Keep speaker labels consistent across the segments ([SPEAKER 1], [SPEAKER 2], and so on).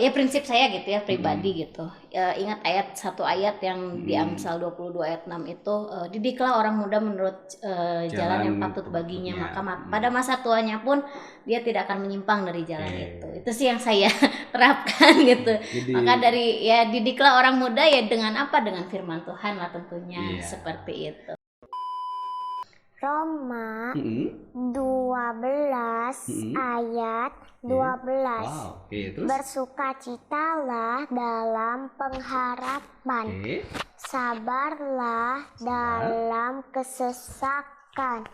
[SPEAKER 1] ya prinsip saya gitu ya pribadi gitu. Ingat satu ayat yang di Amsal 22 ayat 6 itu, didiklah orang muda menurut jalan yang patut baginya, maka pada masa tuanya pun dia tidak akan menyimpang dari jalan itu. Itu sih yang saya terapkan gitu. Maka dari ya didiklah orang muda ya dengan apa? Dengan firman Tuhan lah tentunya, seperti itu.
[SPEAKER 2] Roma 12 ayat 12.
[SPEAKER 3] Terus?
[SPEAKER 2] Bersukacitalah dalam pengharapan, sabarlah dalam kesesakan,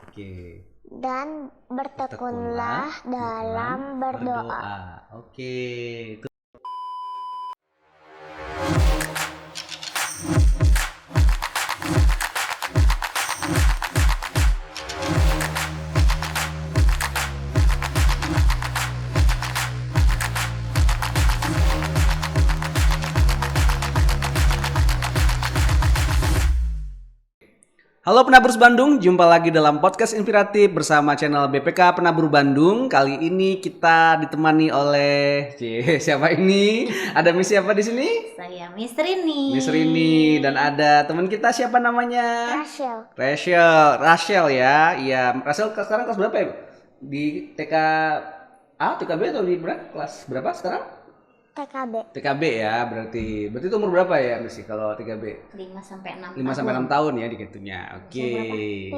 [SPEAKER 2] dan bertekunlah dalam berdoa.
[SPEAKER 3] Halo Penaburus Bandung, jumpa lagi dalam podcast inspiratif bersama channel BPK Penabur Bandung. Kali ini kita ditemani oleh siapa ini? Ada Miss siapa di sini?
[SPEAKER 1] Saya Miss Rini.
[SPEAKER 3] Miss Rini, dan ada teman kita siapa namanya? Rachel ya. Iya, Rachel sekarang kelas berapa ya? Di TK TKB atau di kelas berapa sekarang? TKB ya, berarti itu umur berapa ya Miss kalau TKB?
[SPEAKER 1] 5 sampai 6
[SPEAKER 3] tahun ya dikitunya. Oke.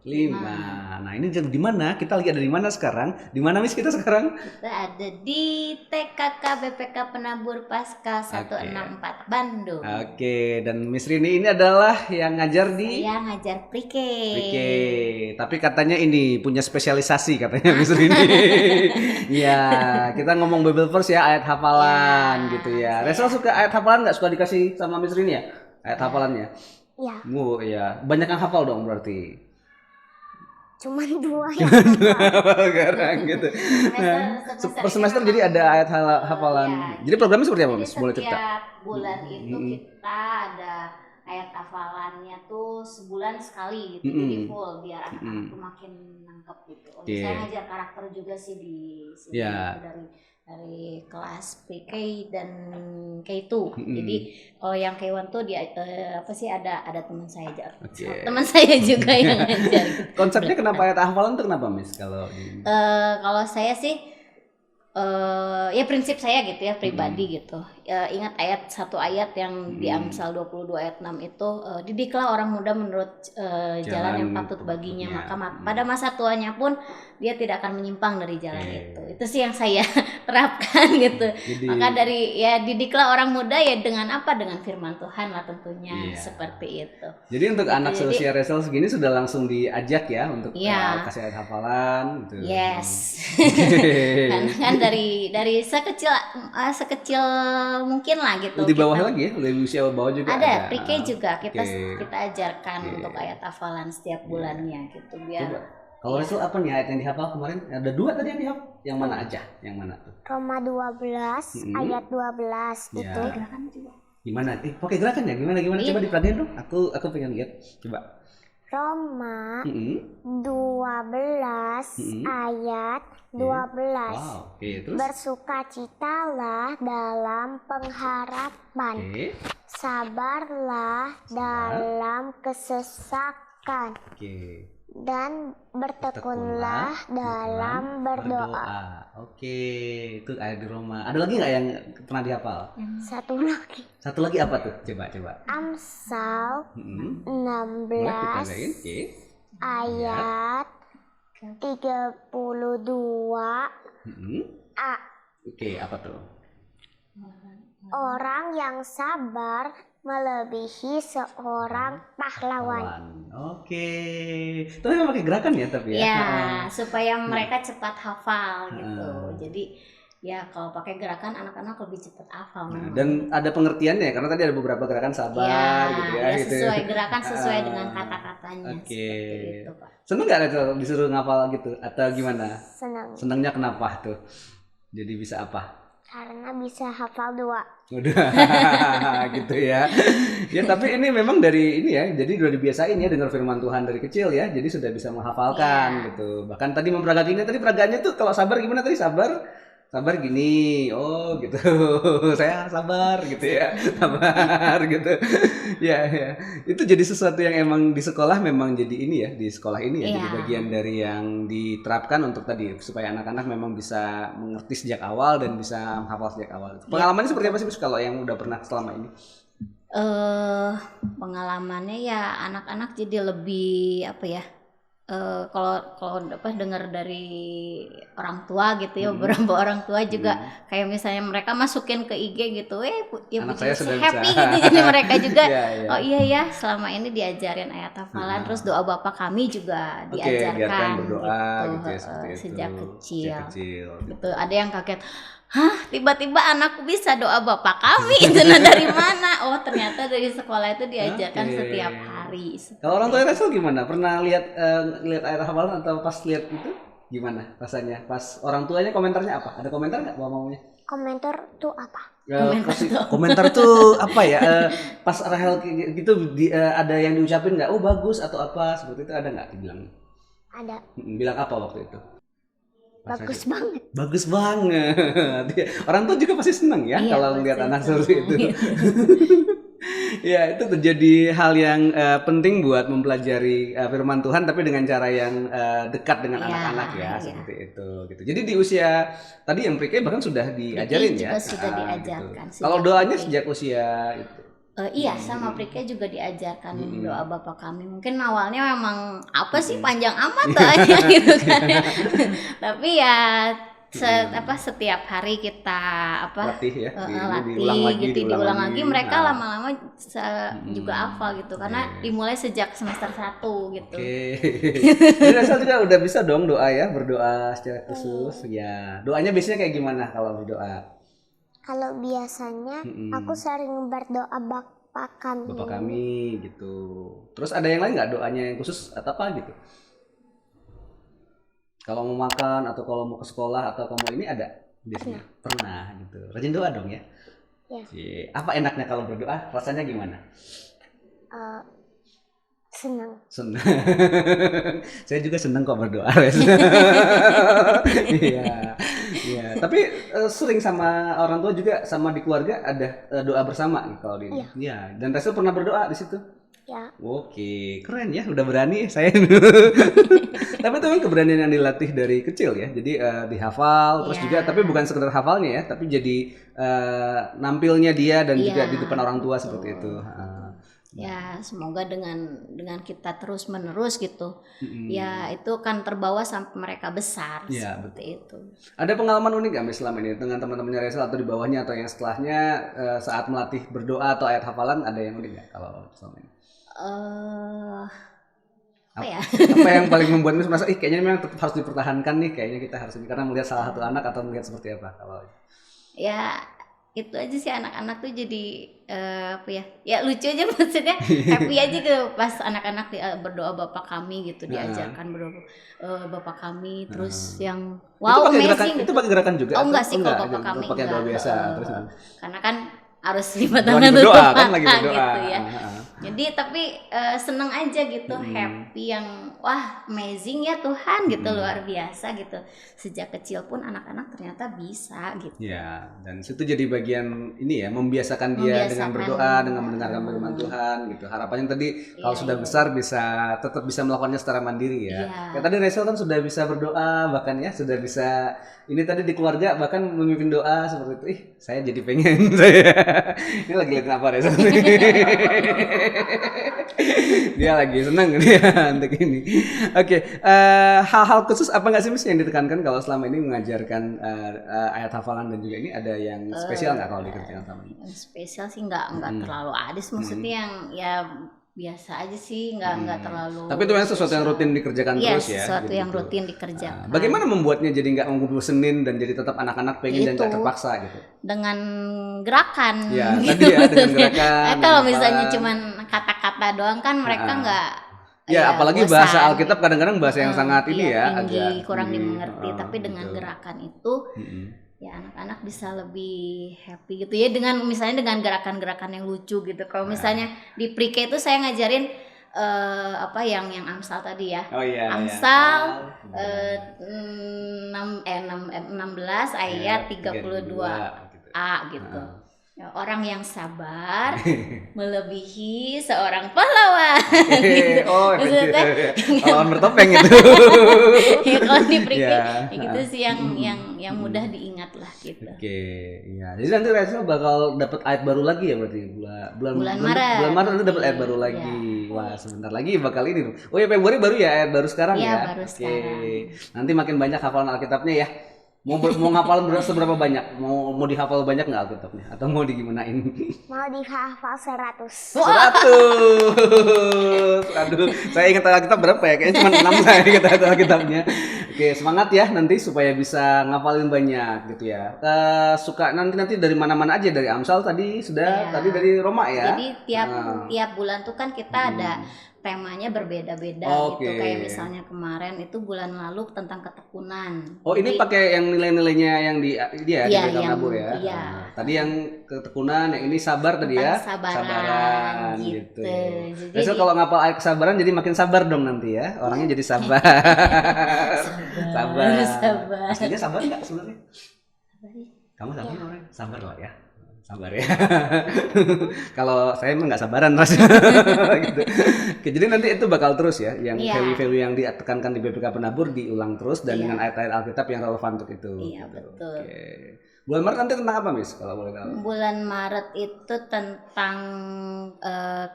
[SPEAKER 3] 5. Nah, ini di mana? Kita lagi ada di mana sekarang? Di mana Miss kita sekarang?
[SPEAKER 1] Kita ada di TKK BPK Penabur Pasca 164 Bandung.
[SPEAKER 3] Oke, dan Miss Rini ini adalah yang ngajar di
[SPEAKER 1] Saya ngajar pre-K.
[SPEAKER 3] Tapi katanya ini punya spesialisasi katanya Miss Rini. Iya, kita ngomong Bible verse ya, ayat hafalan gitu ya. Rachel suka ayat hafalan nggak? Suka dikasih sama Miss Rini ya? Ayat hafalannya?
[SPEAKER 2] Iya.
[SPEAKER 3] Iya. Banyak yang hafal dong berarti.
[SPEAKER 2] Cuma 2 yang
[SPEAKER 3] Garang gitu. Per semester jadi ada ayat hafalan. Jadi programnya seperti apa Miss? Boleh cerita?
[SPEAKER 1] Setiap bulan itu kita ada ayat hafalannya tuh sebulan sekali gitu. Jadi full biar anak-anak tuh makin nangkep gitu. Saya ngajar karakter juga sih di sini dari kelas PK dan K2. Jadi kalau yang K1 tuh dia ada teman saya aja. Teman saya juga yang ngajar.
[SPEAKER 3] Konsepnya kenapa ayat hafalan tuh kenapa Miss kalau
[SPEAKER 1] kalau saya sih ya prinsip saya gitu ya pribadi gitu. Ingat satu ayat yang di Amsal 22 ayat 6 itu, didiklah orang muda menurut jalan yang patut baginya, maka pada masa tuanya pun dia tidak akan menyimpang dari jalan itu. Itu sih yang saya terapkan gitu. Maka dari ya didiklah orang muda ya dengan apa? Dengan firman Tuhan lah tentunya, seperti itu.
[SPEAKER 3] Jadi untuk anak seusia Rachel segini sudah langsung diajak ya untuk kasih ayat hafalan gitu.
[SPEAKER 1] Yes. kan dari sekecil mungkin lah gitu.
[SPEAKER 3] Di bawah lagi ya, lebih usia bawah juga
[SPEAKER 1] ada. Pre-K juga kita ajarkan untuk ayat hafalan setiap bulannya gitu biar.
[SPEAKER 3] Kalau Rachel apa nih ayat yang dihafal kemarin? Ada 2 tadi yang dihafal. Yang mana aja? Yang mana tuh?
[SPEAKER 2] Roma 12 ayat 12 itu.
[SPEAKER 1] Gerakan juga.
[SPEAKER 3] Gimana? Pakai gerakan ya? Gimana? Coba diperhatiin dong. Aku pengen lihat. Coba.
[SPEAKER 2] Roma 12 ayat 12.
[SPEAKER 3] Terus?
[SPEAKER 2] Bersukacitalah dalam pengharapan, sabarlah dalam kesesakan, dan bertekunlah dalam berdoa.
[SPEAKER 3] Itu ayat di Roma. Ada lagi nggak yang pernah dihafal? Satu lagi apa tuh? Coba.
[SPEAKER 2] Amsal 16 ayat 32 A.
[SPEAKER 3] Apa tuh?
[SPEAKER 2] Orang yang sabar melebihi seorang pahlawan.
[SPEAKER 3] Itu memang pakai gerakan ya tapi ya.
[SPEAKER 1] Ya, supaya mereka cepat hafal gitu. Jadi ya kalau pakai gerakan anak-anak lebih cepat hafal.
[SPEAKER 3] Dan ada pengertiannya karena tadi ada beberapa gerakan sabar gitu ya.
[SPEAKER 1] Sesuai gerakan sesuai dengan kata-katanya. Seperti itu, Pak.
[SPEAKER 3] Seneng nggak disuruh ngafal gitu atau gimana? Senengnya kenapa tuh? Jadi bisa apa?
[SPEAKER 2] Karena bisa hafal 2.
[SPEAKER 3] Udah gitu ya. Ya tapi ini memang dari ini ya. Jadi udah dibiasain ya dengar firman Tuhan dari kecil ya. Jadi sudah bisa menghafalkan gitu. Bahkan tadi memperagakannya tadi peragaannya tuh kalau sabar gimana tadi? Sabar sabar gini, oh gitu, saya sabar gitu ya, sabar gitu, ya ya, itu jadi sesuatu yang emang di sekolah memang jadi ini ya, di sekolah ini ya, jadi
[SPEAKER 1] Iya.
[SPEAKER 3] bagian dari yang diterapkan untuk tadi supaya anak-anak memang bisa mengerti sejak awal dan bisa hafal sejak awal. Pengalamannya seperti apa sih Miss, kalau yang udah pernah selama ini?
[SPEAKER 1] Pengalamannya ya anak-anak jadi lebih apa ya? Kalau kalau apa dengar dari orang tua gitu ya, beberapa orang tua juga kayak misalnya mereka masukin ke IG gitu, ya
[SPEAKER 3] Anak
[SPEAKER 1] Puji
[SPEAKER 3] saya
[SPEAKER 1] sih
[SPEAKER 3] sudah
[SPEAKER 1] happy
[SPEAKER 3] bisa.
[SPEAKER 1] gitu, jadi mereka juga
[SPEAKER 3] Iya, iya.
[SPEAKER 1] oh iya ya selama ini diajarin ayat hafalan, terus doa Bapa Kami juga
[SPEAKER 3] Oke, biarkan
[SPEAKER 1] diajarkan
[SPEAKER 3] berdoa
[SPEAKER 1] gitu,
[SPEAKER 3] gitu ya, seperti itu.
[SPEAKER 1] sejak kecil.
[SPEAKER 3] Sejak kecil.
[SPEAKER 1] Gitu. Ada yang kaget, hah tiba-tiba anakku bisa doa Bapa Kami, itu nah dari mana? Oh ternyata dari sekolah itu diajarkan
[SPEAKER 3] Oke.
[SPEAKER 1] setiap hari.
[SPEAKER 3] Kalau orang tua Rasul gimana? Pernah lihat ayat hafalan atau pas lihat itu gimana rasanya? Pas orang tuanya komentarnya apa? Ada komentar nggak bapak mamanya?
[SPEAKER 2] Komentar tuh apa?
[SPEAKER 3] Komentar tuh apa ya? Pas Rahel kayak gitu ada yang diucapin nggak? Oh bagus atau apa? Seperti itu ada nggak dibilang?
[SPEAKER 2] Ada.
[SPEAKER 3] Bilang apa waktu itu? Pas
[SPEAKER 2] Bagus
[SPEAKER 3] Rahel.
[SPEAKER 2] banget.
[SPEAKER 3] Bagus banget. Orang tua juga pasti senang ya
[SPEAKER 1] Iya,
[SPEAKER 3] kalau
[SPEAKER 1] pasti
[SPEAKER 3] melihat anak
[SPEAKER 1] senang.
[SPEAKER 3] seperti itu. Ya, itu menjadi hal yang penting buat mempelajari firman Tuhan tapi dengan cara yang dekat dengan
[SPEAKER 1] Iya,
[SPEAKER 3] anak-anak ya,
[SPEAKER 1] iya.
[SPEAKER 3] seperti itu gitu. Jadi di usia tadi yang pre-K bahkan sudah diajarin
[SPEAKER 1] Pre-K
[SPEAKER 3] ya.
[SPEAKER 1] juga sudah
[SPEAKER 3] Gitu.
[SPEAKER 1] diajarkan
[SPEAKER 3] Kalau
[SPEAKER 1] sejak
[SPEAKER 3] doanya
[SPEAKER 1] pre-K.
[SPEAKER 3] sejak usia itu.
[SPEAKER 1] Iya sama Prika juga diajarkan doa Bapa Kami. Mungkin awalnya memang apa sih panjang amat doanya gitu kan. Tapi ya setiap hari kita
[SPEAKER 3] Latih ya,
[SPEAKER 1] latih
[SPEAKER 3] diulang lagi,
[SPEAKER 1] gitu, diulang lagi, mereka
[SPEAKER 3] Nah,
[SPEAKER 1] lama-lama juga hafal gitu karena dimulai sejak semester 1 gitu.
[SPEAKER 3] Oke. Jadi Rasal juga udah bisa dong doa ya, berdoa secara khusus ya. Doanya biasanya kayak gimana kalau berdoa?
[SPEAKER 2] Kalau biasanya aku sering berdoa Bapa Kami.
[SPEAKER 3] Bapak kami gitu. Terus ada yang lain nggak doanya yang khusus atau apa gitu? Kalau mau makan atau kalau mau ke sekolah atau kamu ini ada biasanya? Pernah gitu. Rajin doa dong ya?
[SPEAKER 2] Ya.
[SPEAKER 3] Oke. Apa enaknya kalau berdoa? Rasanya gimana?
[SPEAKER 2] Senang.
[SPEAKER 3] Senang. Saya juga senang kok berdoa. Iya. Iya. Tapi sering sama orang tua juga sama di keluarga ada doa bersama nih kalau di ini. Iya. Dan Rasul pernah berdoa di situ.
[SPEAKER 2] Ya.
[SPEAKER 3] Oke, keren ya, udah berani saya. Tapi itu kan keberanian yang dilatih dari kecil ya. Jadi dihafal, terus juga tapi bukan sekedar hafalnya ya, tapi jadi nampilnya dia dan juga di depan orang tua seperti itu.
[SPEAKER 1] Ya semoga dengan kita terus menerus gitu, ya itu kan terbawa sampai mereka besar
[SPEAKER 3] Ya,
[SPEAKER 1] seperti itu.
[SPEAKER 3] Ada pengalaman unik nggak Miss selama ini dengan teman-temannya Resel atau di bawahnya atau yang setelahnya saat melatih berdoa atau ayat hafalan ada yang unik nggak kalau selama ini?
[SPEAKER 1] Apa ya?
[SPEAKER 3] Apa yang paling membuat Miss merasa kayaknya memang tetap harus dipertahankan nih, kayaknya kita harus ini karena melihat salah satu anak atau melihat seperti apa kalau
[SPEAKER 1] Ya itu aja sih anak-anak tuh jadi apa ya lucu aja maksudnya, happy aja gitu pas anak-anak berdoa Bapa Kami gitu, diajarkan berdoa Bapa Kami, terus yang wow amazing
[SPEAKER 3] itu
[SPEAKER 1] gitu.
[SPEAKER 3] pakai gerakan juga?
[SPEAKER 1] Oh enggak
[SPEAKER 3] atau
[SPEAKER 1] sih kalau Bapa Kami
[SPEAKER 3] pakai doa
[SPEAKER 1] enggak.
[SPEAKER 3] biasa terus
[SPEAKER 1] Karena kan harus lima
[SPEAKER 3] lagi
[SPEAKER 1] tangan
[SPEAKER 3] berdoa
[SPEAKER 1] tutup
[SPEAKER 3] kan lagi
[SPEAKER 1] mata
[SPEAKER 3] berdoa.
[SPEAKER 1] gitu ya. Jadi tapi seneng aja gitu, happy yang wah amazing ya Tuhan gitu, luar biasa gitu. Sejak kecil pun anak-anak ternyata bisa gitu.
[SPEAKER 3] Ya, dan situ jadi bagian ini ya, membiasakan dia dengan berdoa, dengan mendengarkan firman Tuhan gitu. Harapannya tadi kalau sudah besar bisa tetap bisa melakukannya secara mandiri ya.
[SPEAKER 1] Iya.
[SPEAKER 3] Kayak tadi Resel kan sudah bisa berdoa, bahkan ya sudah bisa ini tadi di keluarga bahkan memimpin doa seperti itu. Ih, saya jadi pengen saya. Ini lagi liatin apa Resel? Dia lagi senang dia untuk ini. Oke, hal-hal khusus apa nggak sih Miss yang ditekankan kalau selama ini mengajarkan ayat hafalan dan juga ini ada yang spesial nggak kalau dikerjakan selama ini?
[SPEAKER 1] Yang spesial sih nggak terlalu ada, maksudnya yang ya biasa aja sih, nggak terlalu.
[SPEAKER 3] Tapi itu memang sesuatu yang rutin dikerjakan
[SPEAKER 1] Iya,
[SPEAKER 3] terus ya.
[SPEAKER 1] sesuatu yang
[SPEAKER 3] gitu.
[SPEAKER 1] rutin dikerjakan.
[SPEAKER 3] Bagaimana membuatnya jadi nggak membosenin dan jadi tetap anak-anak pengen dan nggak terpaksa gitu?
[SPEAKER 1] Dengan gerakan.
[SPEAKER 3] Ya, tadi ya dengan gerakan.
[SPEAKER 1] Kalau misalnya cuman kata-kata doang kan mereka nggak.
[SPEAKER 3] Ya, apalagi
[SPEAKER 1] bosan,
[SPEAKER 3] bahasa Alkitab kadang-kadang bahasa yang sangat ini ya,
[SPEAKER 1] tinggi,
[SPEAKER 3] agak
[SPEAKER 1] kurang dimengerti. Tapi dengan
[SPEAKER 3] betul.
[SPEAKER 1] gerakan itu, ya anak-anak bisa lebih happy gitu ya. Dengan misalnya dengan gerakan-gerakan yang lucu gitu. Kalau misalnya di pre-K itu saya ngajarin apa yang Amsal tadi ya.
[SPEAKER 3] Oh iya.
[SPEAKER 1] Amsal
[SPEAKER 3] Ya.
[SPEAKER 1] 16 ayat 32a gitu. Ya, orang yang sabar melebihi seorang pahlawan. Gitu.
[SPEAKER 3] Oh,
[SPEAKER 1] Maksudnya,
[SPEAKER 3] pahlawan bertopeng itu.
[SPEAKER 1] ya kalau di Priki,
[SPEAKER 3] Ya.
[SPEAKER 1] ya gitu sih yang mudah diingat lah gitu.
[SPEAKER 3] Oke, iya. Jadi nanti Rachel bakal dapat ayat baru lagi ya berarti
[SPEAKER 1] Bulan Maret.
[SPEAKER 3] Bulan Maret nanti dapat ayat baru
[SPEAKER 1] Iya.
[SPEAKER 3] lagi. Wah, sebentar lagi bakal ini dong. Oh ya, Februari baru ya ayat baru sekarang
[SPEAKER 1] Iya,
[SPEAKER 3] ya.
[SPEAKER 1] baru
[SPEAKER 3] Oke.
[SPEAKER 1] sekarang.
[SPEAKER 3] Nanti makin banyak hafalan Alkitabnya ya. Mau ngapalin seberapa banyak? Mau dihafal banyak nggak Alkitabnya? Atau mau digimanain?
[SPEAKER 2] Mau dihafal 100.
[SPEAKER 3] 100. Aduh, saya ingat Alkitab berapa ya? Kayaknya cuma 6 saya ingat Alkitabnya. Oke, semangat ya nanti supaya bisa ngapalin banyak gitu ya. Suka nanti dari mana-mana aja, dari Amsal tadi sudah,
[SPEAKER 1] Iya.
[SPEAKER 3] tadi dari Roma ya.
[SPEAKER 1] Jadi tiap bulan tuh kan kita ada temanya berbeda-beda
[SPEAKER 3] Oke.
[SPEAKER 1] gitu. Kayak misalnya kemarin itu bulan lalu tentang ketekunan.
[SPEAKER 3] Oh, ini
[SPEAKER 1] Jadi,
[SPEAKER 3] pakai yang nilai-nilainya yang di dia
[SPEAKER 1] Iya,
[SPEAKER 3] di BPK
[SPEAKER 1] yang-
[SPEAKER 3] Nabur ya.
[SPEAKER 1] iya.
[SPEAKER 3] Nah, tadi yang ketekunan, yang ini sabar tadi ya.
[SPEAKER 1] Tentang kesabaran,
[SPEAKER 3] gitu.
[SPEAKER 1] gitu.
[SPEAKER 3] Biasanya
[SPEAKER 1] Jadi-
[SPEAKER 3] kalau ngapal ayat kesabaran jadi makin sabar dong nanti ya. Orangnya jadi sabar. sabar.
[SPEAKER 1] Sabar.
[SPEAKER 3] Aslinya sabar enggak sebenarnya?
[SPEAKER 1] Apa sih?
[SPEAKER 3] Kamu sabar orang? Sabar lah ya. Sabar ya. Kalau saya emang nggak sabaran rasanya. gitu. Oke, jadi nanti itu bakal terus ya, yang
[SPEAKER 1] Iya.
[SPEAKER 3] value-value yang ditekankan di BPK Penabur diulang terus dan
[SPEAKER 1] Iya.
[SPEAKER 3] dengan ayat-ayat Alkitab yang relevan untuk itu.
[SPEAKER 1] Iya,
[SPEAKER 3] gitu.
[SPEAKER 1] betul.
[SPEAKER 3] Oke. Bulan Maret nanti tentang apa, Miss? Kalau boleh tahu.
[SPEAKER 1] Bulan Maret itu tentang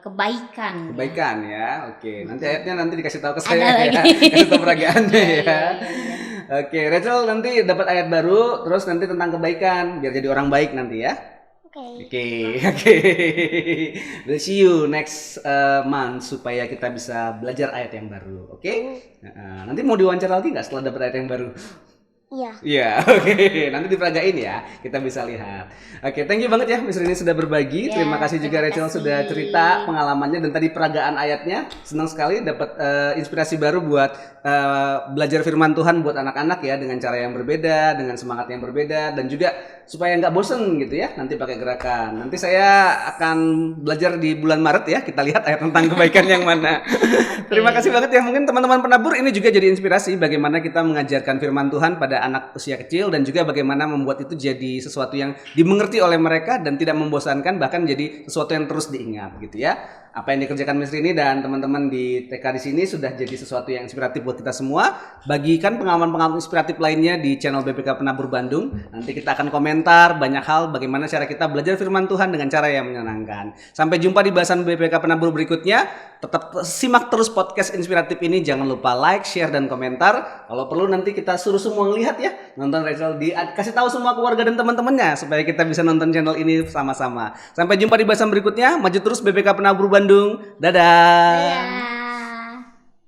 [SPEAKER 1] kebaikan.
[SPEAKER 3] Kebaikan ya. Oke, nanti ayatnya nanti dikasih tahu ke
[SPEAKER 1] Ada
[SPEAKER 3] saya ya.
[SPEAKER 1] lagi.
[SPEAKER 3] Kasih tahu peragaannya ya.
[SPEAKER 1] Iya.
[SPEAKER 3] Oke, Rachel nanti dapat ayat baru, terus nanti tentang kebaikan, biar jadi orang baik nanti ya.
[SPEAKER 2] Oke.
[SPEAKER 3] Oke. We'll see you next month supaya kita bisa belajar ayat yang baru. Oke? Nanti mau diwawancara lagi nggak setelah dapat ayat yang baru?
[SPEAKER 2] Iya.
[SPEAKER 3] Iya, oke. Nanti diperagain ya, kita bisa lihat. Oke, thank you banget ya Miss Rini sudah berbagi.
[SPEAKER 1] Ya,
[SPEAKER 3] Terima kasih juga
[SPEAKER 1] terima
[SPEAKER 3] Rachel
[SPEAKER 1] kasih.
[SPEAKER 3] sudah cerita pengalamannya dan tadi peragaan ayatnya. Senang sekali dapat inspirasi baru buat belajar firman Tuhan buat anak-anak ya dengan cara yang berbeda, dengan semangat yang berbeda dan juga supaya nggak bosen gitu ya nanti pakai gerakan. Nanti saya akan belajar di bulan Maret ya, kita lihat ayat tentang kebaikan yang mana. Terima kasih banget ya, mungkin teman-teman penabur ini juga jadi inspirasi bagaimana kita mengajarkan firman Tuhan pada anak usia kecil dan juga bagaimana membuat itu jadi sesuatu yang dimengerti oleh mereka dan tidak membosankan, bahkan jadi sesuatu yang terus diingat gitu ya. Apa yang dikerjakan Miss Rini dan teman-teman di TK di sini sudah jadi sesuatu yang inspiratif buat kita semua. Bagikan pengalaman-pengalaman inspiratif lainnya di channel BPK Penabur Bandung. Nanti kita akan komentar banyak hal bagaimana cara kita belajar firman Tuhan dengan cara yang menyenangkan. Sampai jumpa di bahasan BPK Penabur berikutnya. Tetap simak terus podcast inspiratif ini. Jangan lupa like, share, dan komentar. Kalau perlu nanti kita suruh semua ngelihat ya. Nonton Rachel, kasih tahu semua keluarga dan teman-temannya supaya kita bisa nonton channel ini sama-sama. Sampai jumpa di bahasan berikutnya. Maju terus BPK Penabur Bandung. Dadah.
[SPEAKER 1] Dadah.